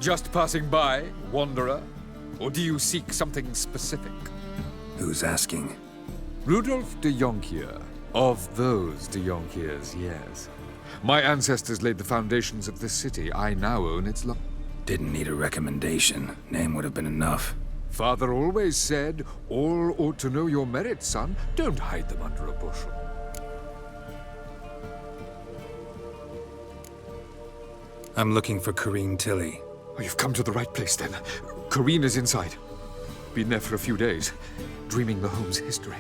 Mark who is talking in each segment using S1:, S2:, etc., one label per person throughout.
S1: Just passing by, wanderer? Or do you seek something specific?
S2: Who's asking?
S1: Rudolf de Jonkier. Of those de Jonkiers, yes. My ancestors laid the foundations of this city. I now own its
S2: Didn't need a recommendation. Name would have been enough.
S1: Father always said, all ought to know your merits, son. Don't hide them under a bushel.
S2: I'm looking for Corrine Tilly.
S1: Oh, you've come to the right place, then. Corrine is inside. Been there for a few days, dreaming the home's history.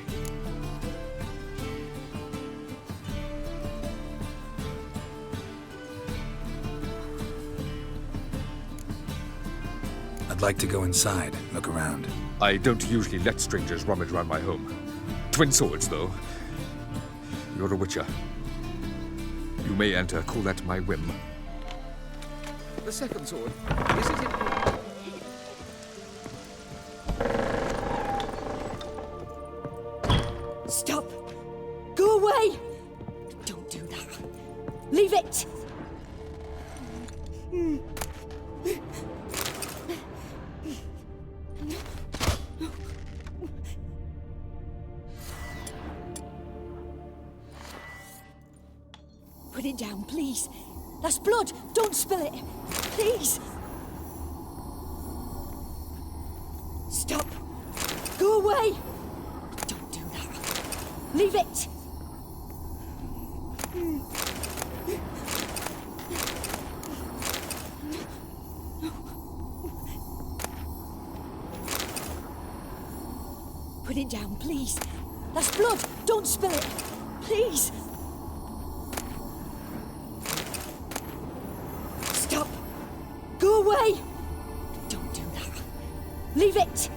S2: I'd like to go inside, look around.
S1: I don't usually let strangers rummage around my home. Twin swords, though. You're a witcher. You may enter, call that my whim. The second sword, is it in...
S3: Stop! Go away! Don't do that. Leave it! Put it down, please. That's blood! Don't spill it! Please! Stop! Go away! Don't do that. Leave it! Put it down, please. That's blood! Don't spill it! Please! Stop! Go away! Don't do that. Leave it!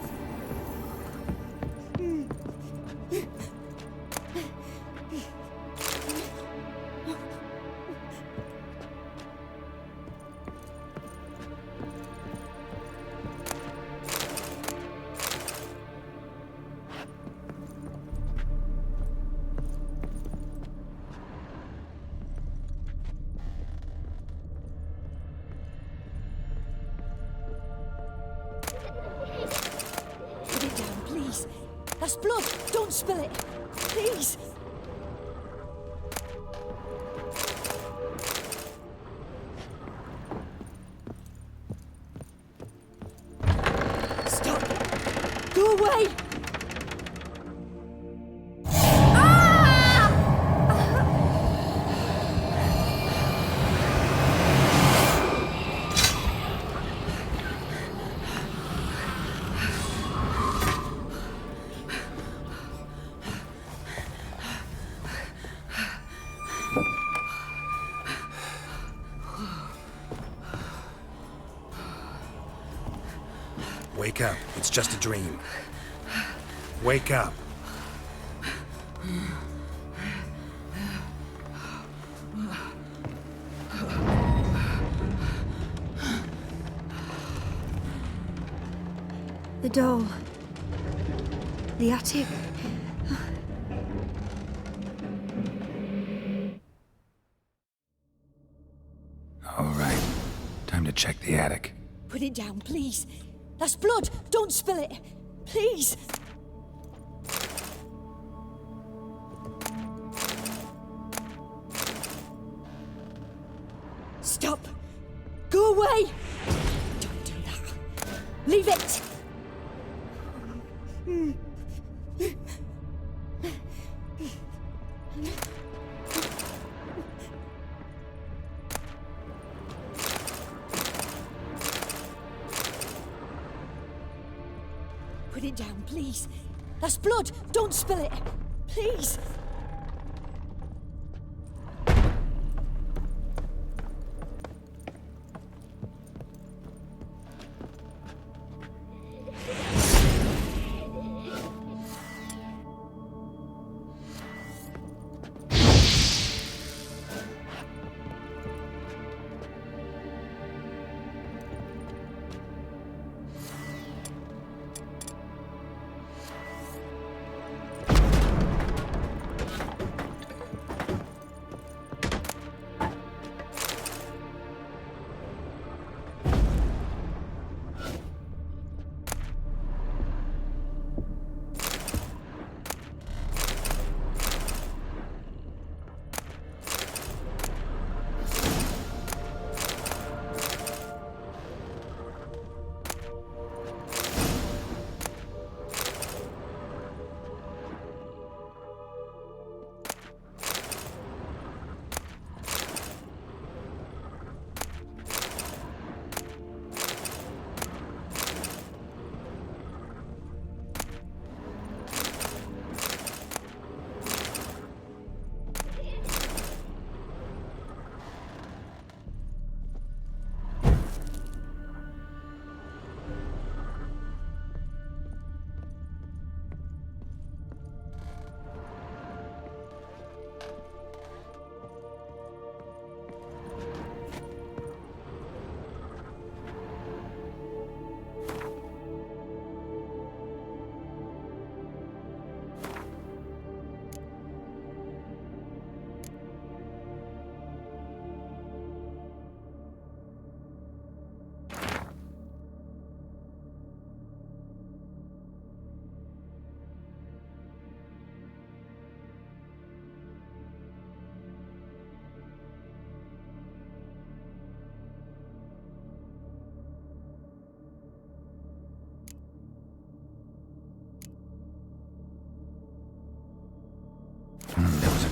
S3: Put it down, please. That's blood! Don't spill it! Please! Stop! Go away!
S2: Wake up. It's just a dream. Wake up.
S4: The doll. The attic.
S2: All right. Time to check the attic.
S3: Put it down, please. That's blood! Don't spill it! Please! Stop! Go away! Don't do that. Leave it! Put it down, please. That's blood! Don't spill it! Please!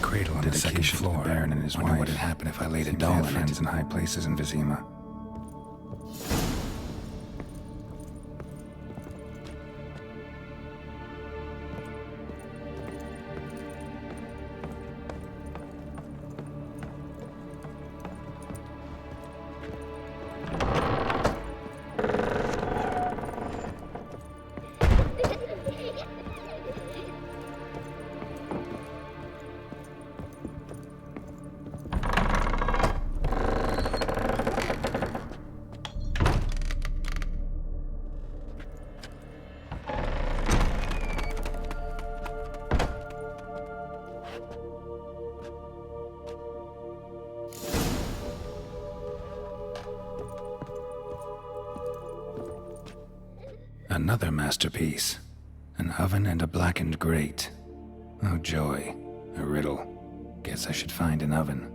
S2: cradle on the second floor. The Baron and his wife. What would happen if I laid a doll in friends in high places in Vizima. Another masterpiece. An oven and a blackened grate. Oh joy. A riddle. Guess I should find an oven.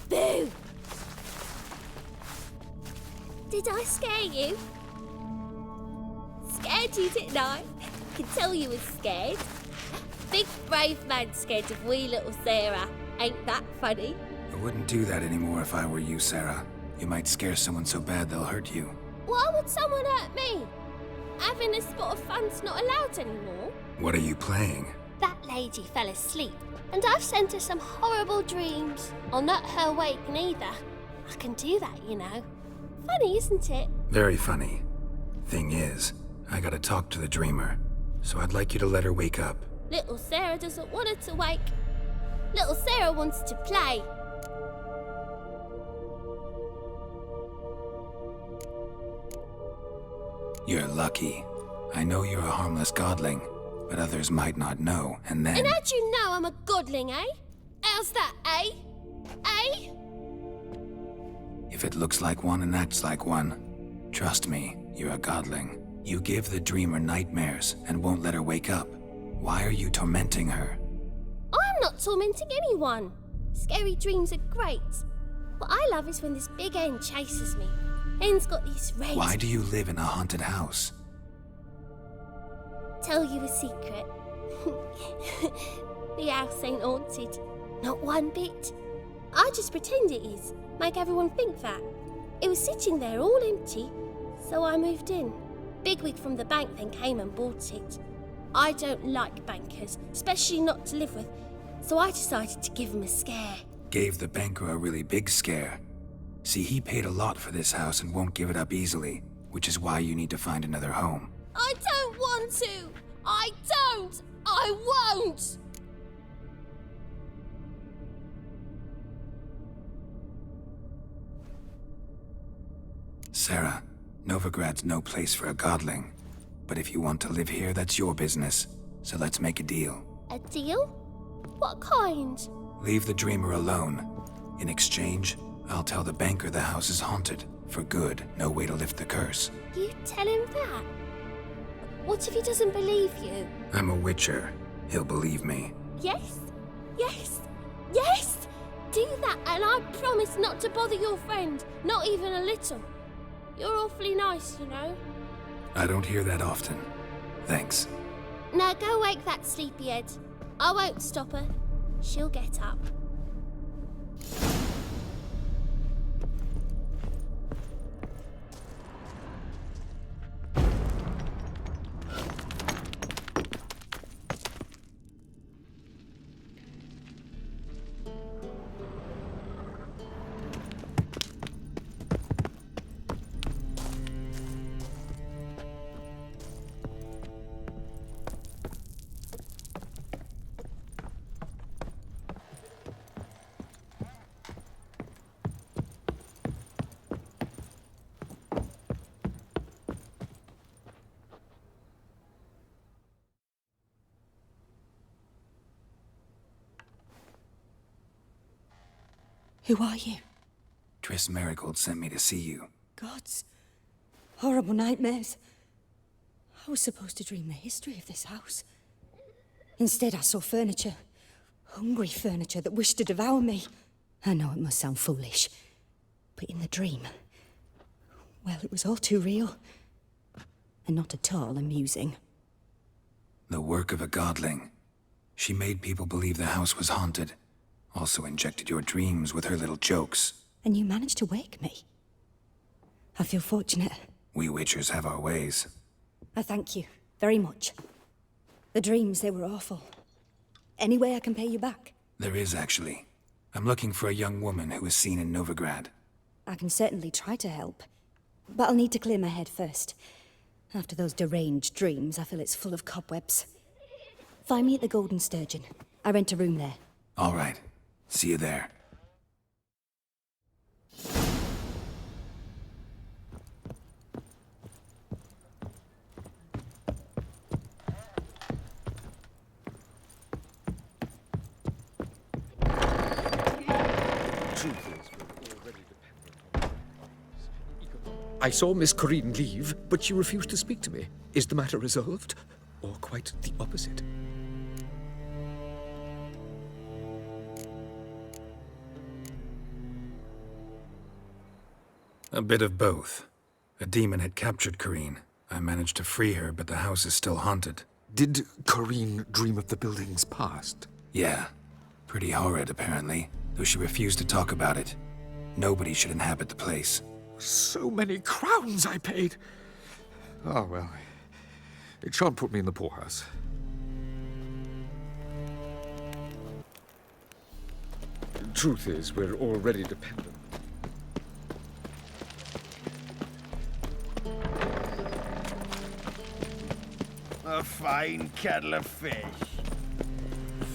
S5: Boo! Did I scare you? Scared you, didn't I? Can tell you was scared. Big brave man scared of wee little Sarah. Ain't that funny?
S2: I wouldn't do that anymore if I were you, Sarah. You might scare someone so bad they'll hurt you.
S5: Why would someone hurt me? Having a spot of fun's not allowed anymore.
S2: What are you playing?
S5: That lady fell asleep, and I've sent her some horrible dreams. I'll not her wake neither. I can do that, you know. Funny, isn't it?
S2: Very funny. Thing is, I gotta talk to the dreamer, so I'd like you to let her wake up.
S5: Little Sarah doesn't want her to wake. Little Sarah wants to play.
S2: You're lucky. I know you're a harmless godling, but others might not know, and then...
S5: And how'd you know I'm a godling, eh? How's that, eh? Eh?
S2: If it looks like one and acts like one, trust me, you're a godling. You give the dreamer nightmares and won't let her wake up. Why are you tormenting her?
S5: I'm not tormenting anyone. Scary dreams are great. What I love is when this big hen chases me. Hen's got these red...
S2: Why do you live in a haunted house?
S5: Tell you a secret. The house ain't haunted. Not one bit. I just pretend it is. Make everyone think that. It was sitting there all empty, so I moved in. Bigwig from the bank then came and bought it. I don't like bankers, especially not to live with, so I decided to give him a scare.
S2: Gave the banker a really big scare. See, he paid a lot for this house and won't give it up easily, which is why you need to find another home.
S5: I don't want to! I don't! I won't!
S2: Sarah, Novigrad's no place for a godling. But if you want to live here, that's your business. So let's make a deal.
S5: A deal? What kind?
S2: Leave the dreamer alone. In exchange, I'll tell the banker the house is haunted. For good, no way to lift the curse.
S5: You tell him that? What if he doesn't believe you?
S2: I'm a witcher. He'll believe me.
S5: Yes? Yes? Yes! Do that and I promise not to bother your friend. Not even a little. You're awfully nice, you know.
S2: I don't hear that often. Thanks.
S5: Now go wake that sleepyhead. I won't stop her. She'll get up.
S3: Who are you?
S2: Triss Marigold sent me to see you.
S3: Gods. Horrible nightmares. I was supposed to dream the history of this house. Instead, I saw furniture. Hungry furniture that wished to devour me. I know it must sound foolish, but in the dream, well, it was all too real. And not at all amusing.
S2: The work of a godling. She made people believe the house was haunted. Also injected your dreams with her little jokes.
S3: And you managed to wake me. I feel fortunate.
S2: We Witchers have our ways.
S3: I thank you very much. The dreams, they were awful. Any way I can pay you back?
S2: There is, actually. I'm looking for a young woman who was seen in Novigrad.
S3: I can certainly try to help. But I'll need to clear my head first. After those deranged dreams, I feel it's full of cobwebs. Find me at the Golden Sturgeon. I rent a room there.
S2: All right. See you there.
S1: I saw Miss Corinne leave, but she refused to speak to me. Is the matter resolved? Or quite the opposite?
S2: A bit of both. A demon had captured Corinne. I managed to free her, but the house is still haunted.
S1: Did Corinne dream of the building's past?
S2: Yeah. Pretty horrid, apparently, though she refused to talk about it. Nobody should inhabit the place.
S1: So many crowns I paid! Oh, well. It shan't put me in the poorhouse. Truth is, we're already dependent.
S6: A fine kettle of fish.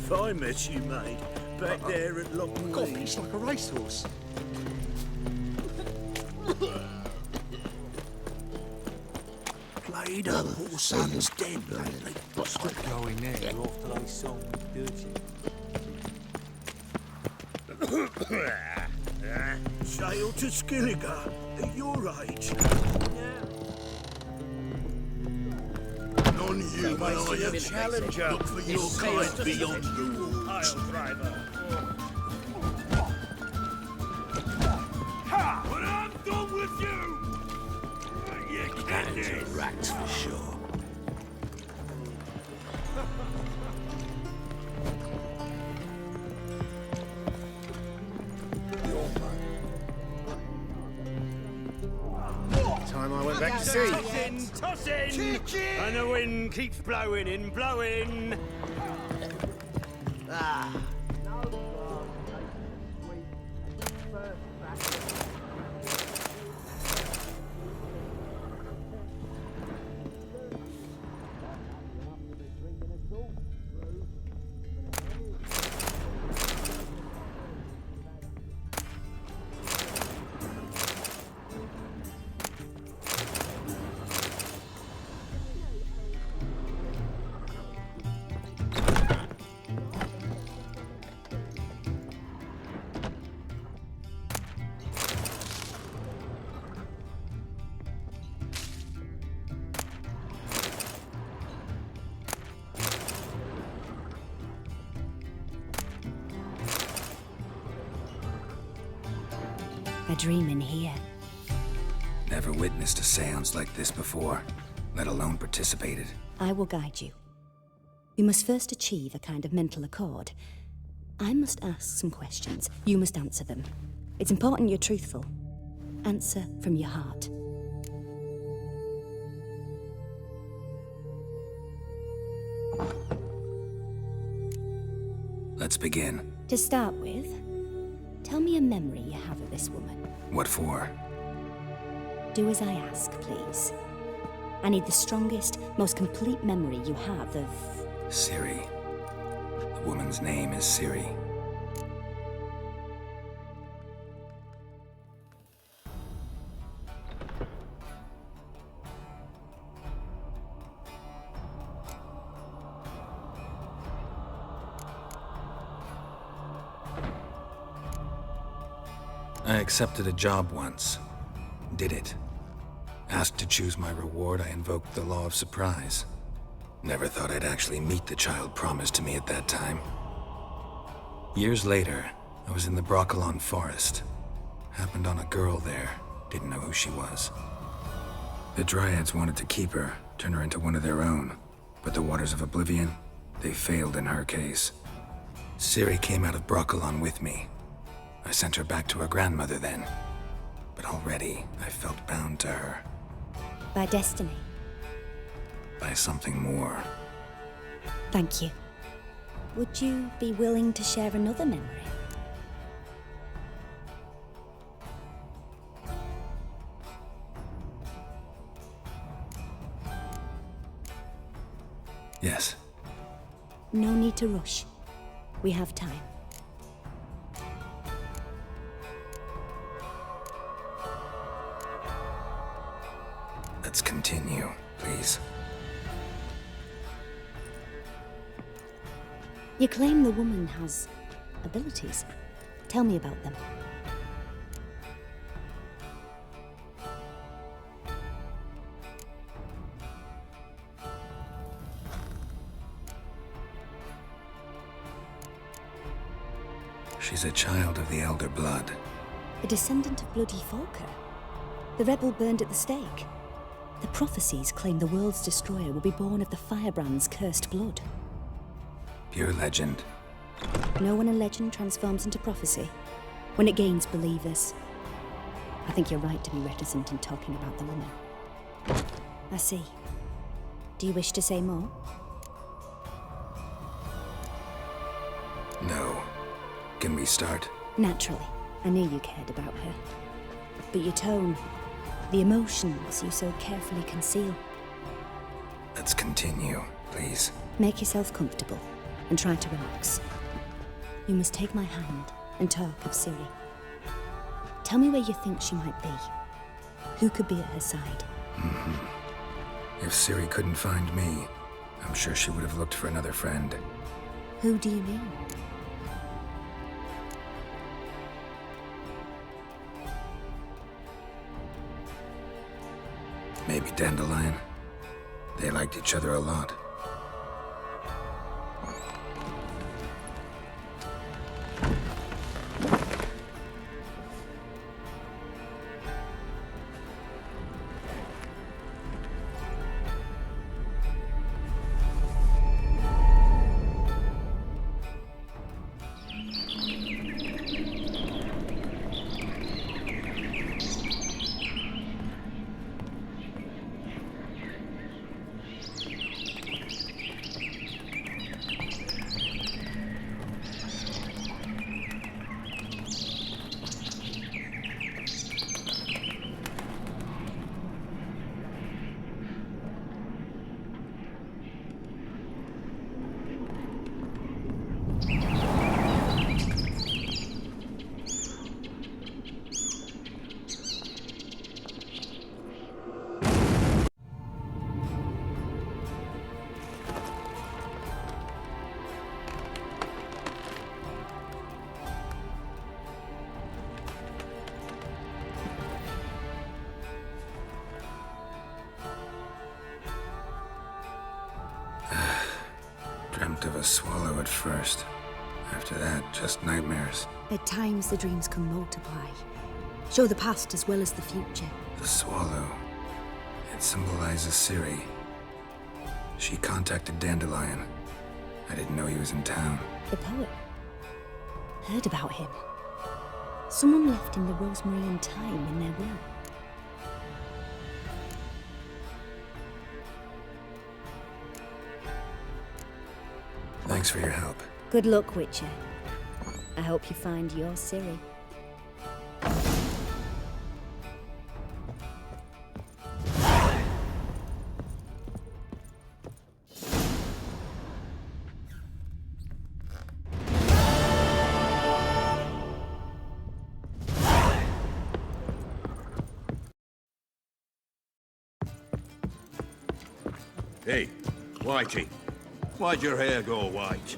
S7: Fine mess you made, back there at Loch
S1: God,
S7: Lee.
S1: he's like a racehorse.
S7: Played up poor son's dead lately. Stop going there after they sold me dirty. Sail to Skilligar at your age. Non-human I have
S6: challenger.
S7: look for your kind beyond the walls.
S6: Ha! But I'm done with you! You get this!
S7: Rats for sure.
S6: Time I went back to sea. Tossing! And the wind keeps blowing and blowing. Ah.
S3: A dream in here.
S2: Never witnessed a seance like this before, let alone participated.
S3: I will guide you. We must first achieve a kind of mental accord. I must ask some questions. You must answer them. It's important you're truthful. Answer from your heart.
S2: Let's begin.
S3: To start with, tell me a memory you have of this woman.
S2: What for?
S3: Do as I ask, please. I need the strongest, most complete memory you have of...
S2: Ciri. The woman's name is Ciri. I accepted a job once. Did it. Asked to choose my reward, I invoked the law of surprise. Never thought I'd actually meet the child promised to me at that time. Years later, I was in the Broccolon forest. Happened on a girl there. Didn't know who she was. The Dryads wanted to keep her, turn her into one of their own. But the Waters of Oblivion, they failed in her case. Ciri came out of Broccolon with me. I sent her back to her grandmother then. But already, I felt bound to her.
S3: By destiny.
S2: By something more.
S3: Thank you. Would you be willing to share another memory?
S2: Yes.
S3: No need to rush. We have time.
S2: Let's continue, please.
S3: You claim the woman has abilities. Tell me about them.
S2: She's a child of the Elder Blood.
S3: A descendant of Bloody Falker. The rebel burned at the stake. The prophecies claim the world's destroyer will be born of the Firebrand's cursed blood.
S2: Pure legend.
S3: Know when a legend transforms into prophecy? When it gains believers. I think you're right to be reticent in talking about the woman. I see. Do you wish to say more?
S2: No. Can we start?
S3: Naturally. I knew you cared about her. But your tone, the emotions you so carefully conceal.
S2: Let's continue, please.
S3: Make yourself comfortable and try to relax. You must take my hand and talk of Ciri. Tell me where you think she might be. Who could be at her side?
S2: If Ciri couldn't find me, I'm sure she would have looked for another friend.
S3: Who do you mean?
S2: Maybe Dandelion. They liked each other a lot. Dreamt of a swallow at first. After that, just nightmares.
S3: At times the dreams can multiply. Show the past as well as the future.
S2: The swallow. It symbolizes Ciri. She contacted Dandelion. I didn't know he was in town.
S3: The poet. Heard about him. Someone left him the rosemary and thyme in their will.
S2: Thanks for your help.
S3: Good luck, Witcher. I hope you find your Ciri.
S7: Hey, Whitey. Why'd your hair go white?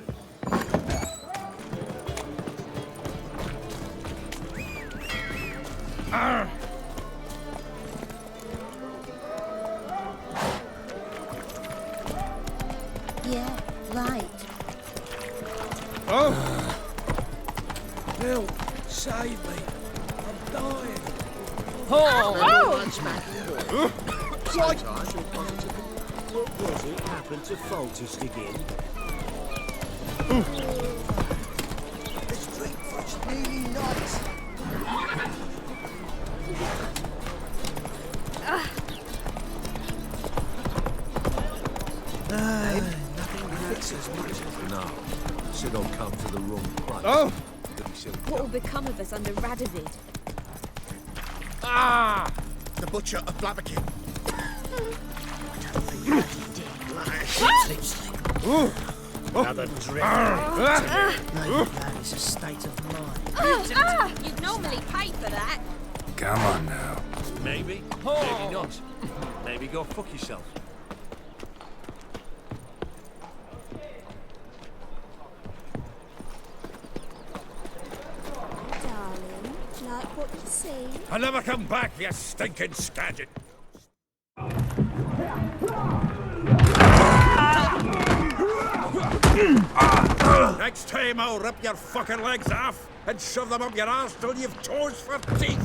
S5: Yeah, right.
S1: Oh!
S7: Help! Save me! I'm dying! What was it happened to Foltest again? The street was nearly night. Nothing hurts as much as no. Said I'll come to the wrong place.
S1: Oh!
S8: What will become of us under Radovid?
S7: Ah! The Butcher of Blaviken. Another drink.
S9: That is a state of mind.
S8: You'd normally pay for that.
S2: Come on now.
S6: Maybe, maybe not. Maybe go fuck yourself.
S5: Darling, like what you see?
S6: I'll never come back, you stinking scadget. Next time I'll rip your fucking legs off and shove them up your arse till you've toes for teeth.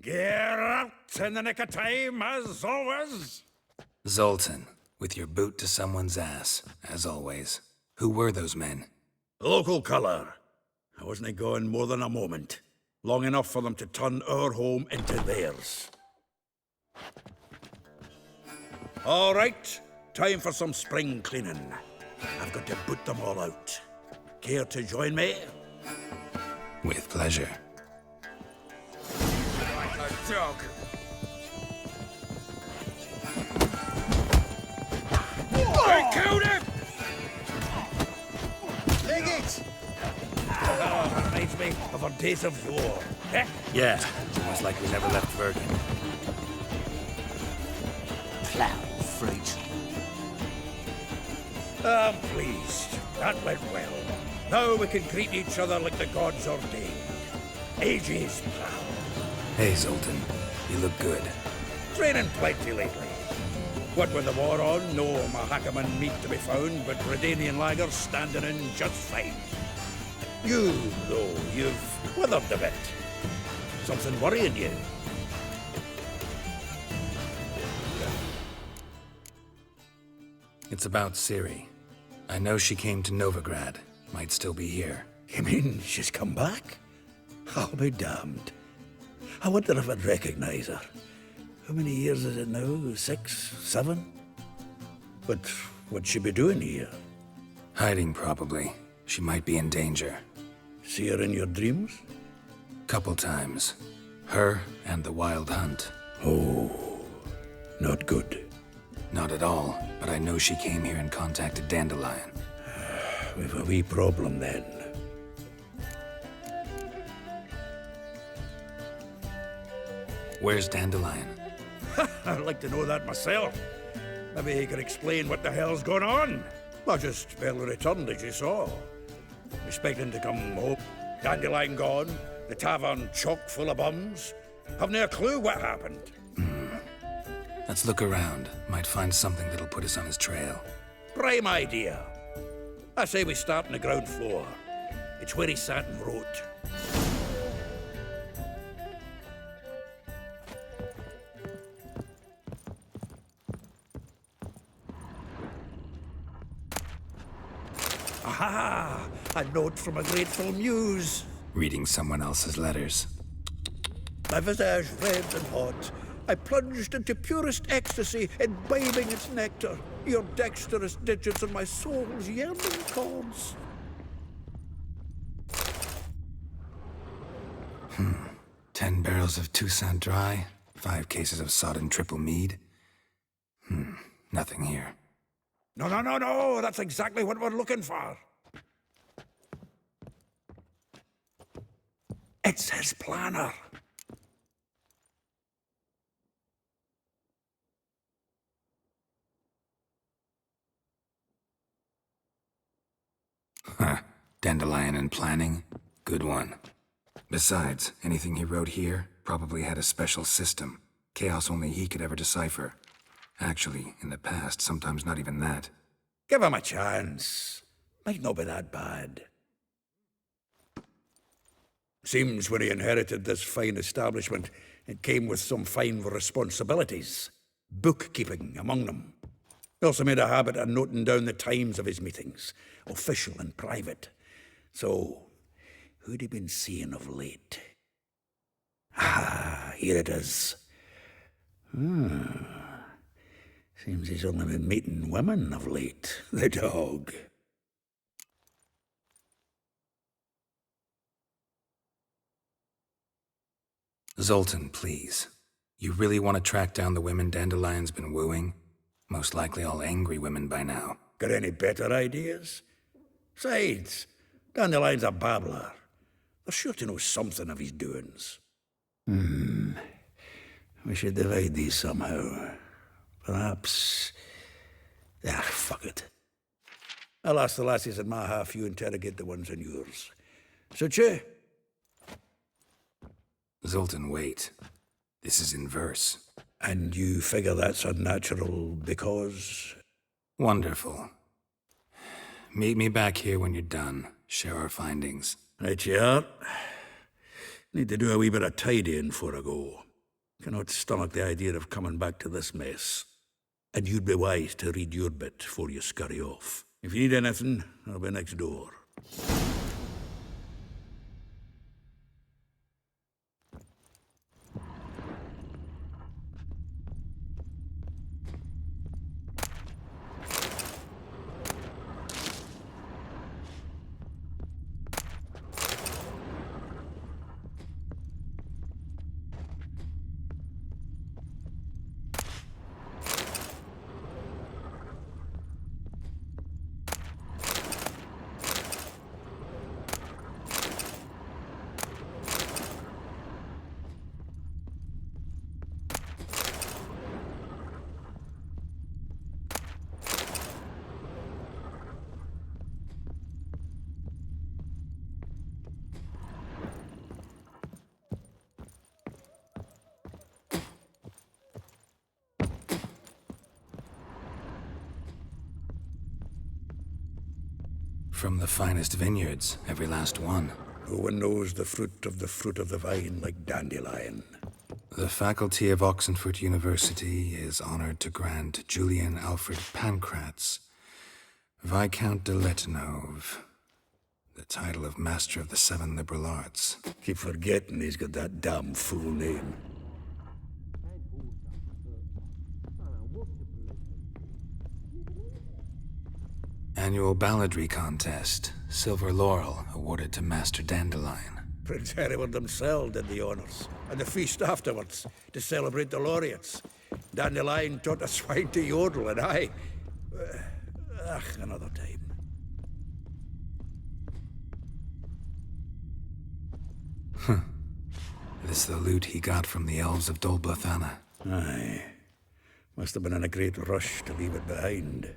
S6: Geralt, in the nick of time, as always.
S2: Zoltan, with your boot to someone's ass, as always. Who were those men?
S6: Local colour. I wasn't going more than a moment. Long enough for them to turn our home into theirs. All right, time for some spring cleaning. I've got to boot them all out. Care to join me?
S2: With pleasure.
S1: Like a dog. I killed him!
S7: Leg it!
S6: Oh, reminds me of our days of yore. Eh?
S2: Yeah, almost like we never left Bergen.
S7: Plow, freak.
S6: I'm pleased. That went well. Now we can greet each other like the gods ordained. Ages, pal.
S2: Hey, Zoltan. You look good.
S6: Training plenty lately. What with the war on, no Mahakaman meat to be found, but Redanian lagers standing in just fine. You, though, you've withered a bit. Something worrying you?
S2: It's about Ciri. I know she came to Novigrad. Might still be here.
S6: You mean she's come back? I'll be damned. I wonder if I'd recognize her. How many years is it now? 6, 7? But what'd she be doing here?
S2: Hiding, probably. She might be in danger.
S6: See her in your dreams?
S2: Couple times. Her and the Wild Hunt.
S6: Oh, not good.
S2: Not at all, but I know she came here and contacted Dandelion.
S6: We've a wee problem then.
S2: Where's Dandelion?
S6: I'd like to know that myself. Maybe he could explain what the hell's going on. I just barely returned, as you saw. Expecting to come home. Dandelion gone, the tavern chock full of bums. Have no clue what happened.
S2: Let's look around. Might find something that'll put us on his trail.
S6: Prime idea. I say we start on the ground floor. It's where he sat and wrote. Aha! A note from a grateful muse.
S2: Reading someone else's letters.
S6: My visage red and hot, I plunged into purest ecstasy, imbibing its nectar. Your dexterous digits and my soul's yearning chords.
S2: 10 barrels of Toussaint Dry, 5 cases of sodden triple mead. Nothing here.
S6: No, that's exactly what we're looking for. It's his planner.
S2: Dandelion and planning? Good one. Besides, anything he wrote here probably had a special system. Chaos only he could ever decipher. Actually, in the past, sometimes not even that.
S6: Give him a chance. Might not be that bad. Seems when he inherited this fine establishment, it came with some fine responsibilities. Bookkeeping among them. He also made a habit of noting down the times of his meetings, official and private. So, who'd he been seeing of late? Ah, here it is. Seems he's only been meeting women of late, the dog.
S2: Zoltan, please. You really want to track down the women Dandelion's been wooing? Most likely all angry women by now.
S6: Got any better ideas? Besides, Dandelion's a babbler. They're sure to know something of his doings. We should divide these somehow. Perhaps... fuck it. I'll ask the lassies in my half, you interrogate the ones in yours. Suit you?
S2: Zoltan, wait. This is in verse.
S6: And you figure that's unnatural because...
S2: Wonderful. Meet me back here when you're done. Share our findings.
S6: Right you are. Need to do a wee bit of tidying before I go. Cannot stomach the idea of coming back to this mess. And you'd be wise to read your bit before you scurry off. If you need anything, I'll be next door.
S2: From the finest vineyards, every last one.
S6: No one knows the fruit of the vine like Dandelion.
S2: The faculty of Oxenford University is honored to grant Julian Alfred Pancratz, Viscount de Letenove, the title of Master of the Seven Liberal Arts.
S6: Keep forgetting he's got that damn full name.
S2: Annual balladry contest, Silver Laurel awarded to Master Dandelion.
S6: Prince Hereward himself did the honours, and the feast afterwards, to celebrate the laureates. Dandelion taught a swine to yodel, and I... another time.
S2: This the loot he got from the elves of Dol Blathanna.
S6: Aye. Must have been in a great rush to leave it behind.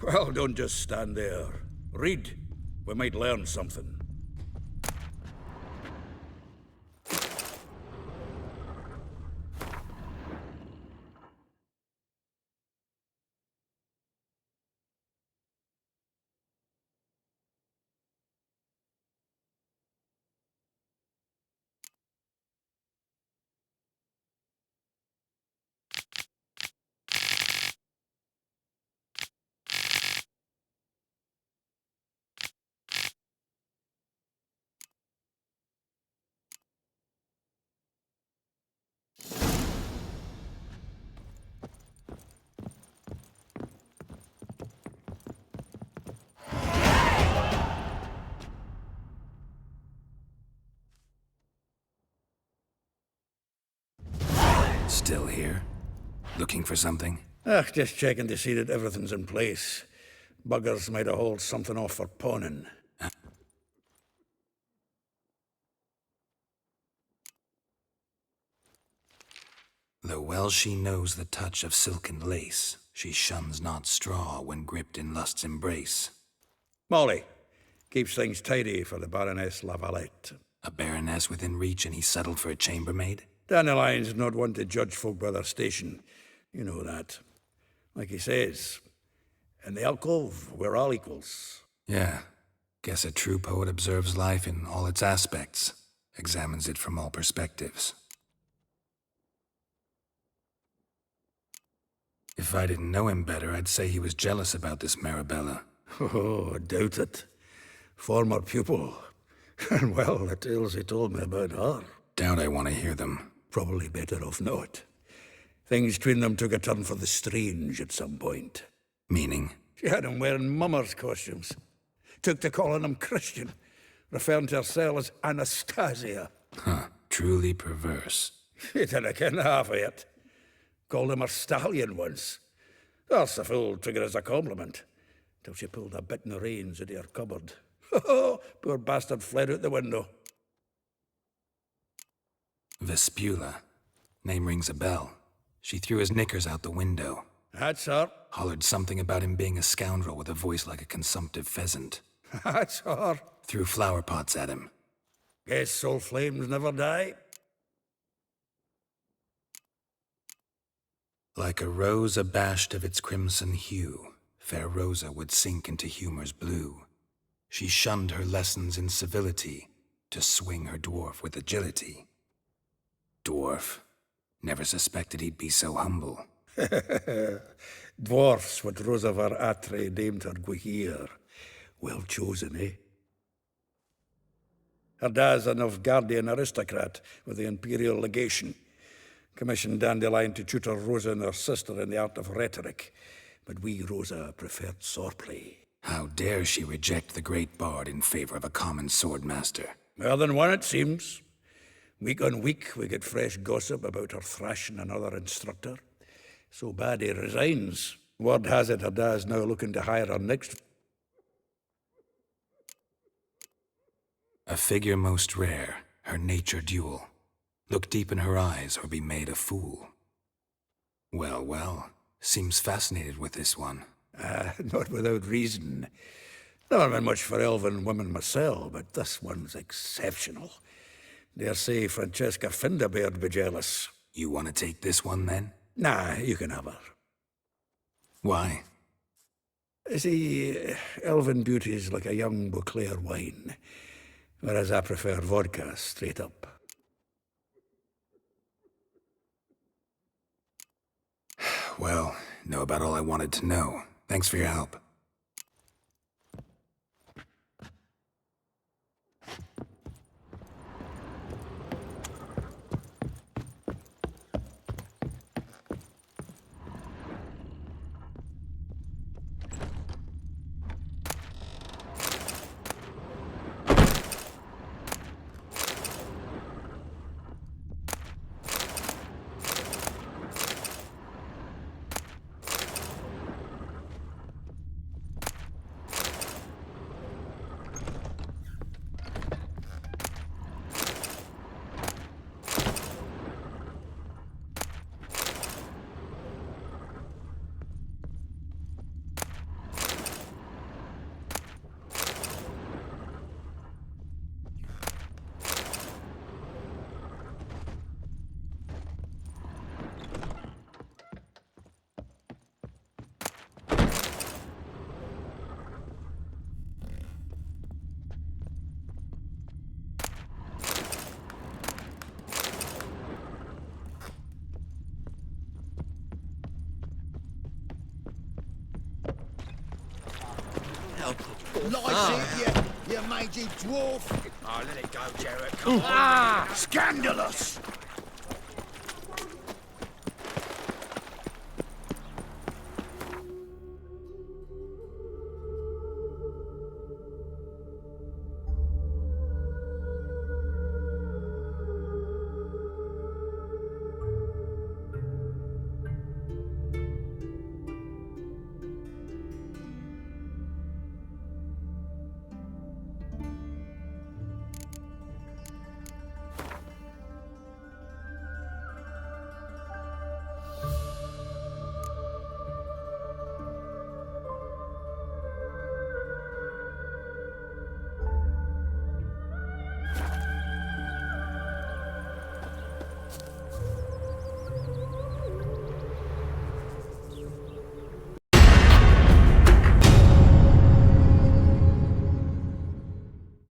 S6: Well, don't just stand there. Read. We might learn something.
S2: Still here? Looking for something?
S6: Just checking to see that everything's in place. Buggers might have hauled something off for pawning.
S2: Though well she knows the touch of silken lace, she shuns not straw when gripped in lust's embrace.
S6: Molly keeps things tidy for the Baroness Lavalette.
S2: A baroness within reach, and he settled for a chambermaid?
S6: Dandelion's not one to judge folk by their station. You know that. Like he says, in the alcove, we're all equals.
S2: Yeah. Guess a true poet observes life in all its aspects, examines it from all perspectives. If I didn't know him better, I'd say he was jealous about this Marabella.
S6: Oh, I doubt it. Former pupil. And well, the tales he told me about her.
S2: Doubt I want to hear them.
S6: Probably better off not. Things between them took a turn for the strange at some point.
S2: Meaning?
S6: She had him wearing mummers' costumes. Took to calling him Christian, referring to herself as Anastasia.
S2: Huh. Truly perverse.
S6: He didn't ken half of it. Called him her stallion once. That's the fool took it as a compliment. Till she pulled a bit in the reins out of her cupboard. Oh, poor bastard fled out the window.
S2: Vespula. Name rings a bell. She threw his knickers out the window.
S6: That's her.
S2: Hollered something about him being a scoundrel with a voice like a consumptive pheasant.
S6: That's her.
S2: Threw flower pots at him.
S6: Guess soul flames never die.
S2: Like a rose abashed of its crimson hue, fair Rosa would sink into humor's blue. She shunned her lessons in civility, to swing her dwarf with agility. Dwarf. Never suspected he'd be so humble.
S6: Dwarfs what Rosa var Atre named her Guihir. Well chosen, eh? Her dad's a Novgardian aristocrat with the Imperial Legation. Commissioned Dandelion to tutor Rosa and her sister in the art of rhetoric. But we, Rosa, preferred swordplay.
S2: How dare she reject the great bard in favor of a common swordmaster?
S6: More than one, it seems. Week on week, we get fresh gossip about her thrashing another instructor. So bad he resigns. Word has it her dad's now looking to hire her next.
S2: A figure most rare, her nature dual. Look deep in her eyes or be made a fool. Well, well, seems fascinated with this one.
S6: Not without reason. Never been much for elven women myself, but this one's exceptional. Dare say Francesca Finderbeard be jealous.
S2: You want to take this one, then?
S6: Nah, you can have her.
S2: Why?
S6: See, elven beauty's like a young Beauclair wine, whereas I prefer vodka straight up.
S2: Well, know about all I wanted to know. Thanks for your help.
S7: Lies it, you mangy dwarf!
S9: Oh, let it go, Geralt. Come on.
S7: Scandalous!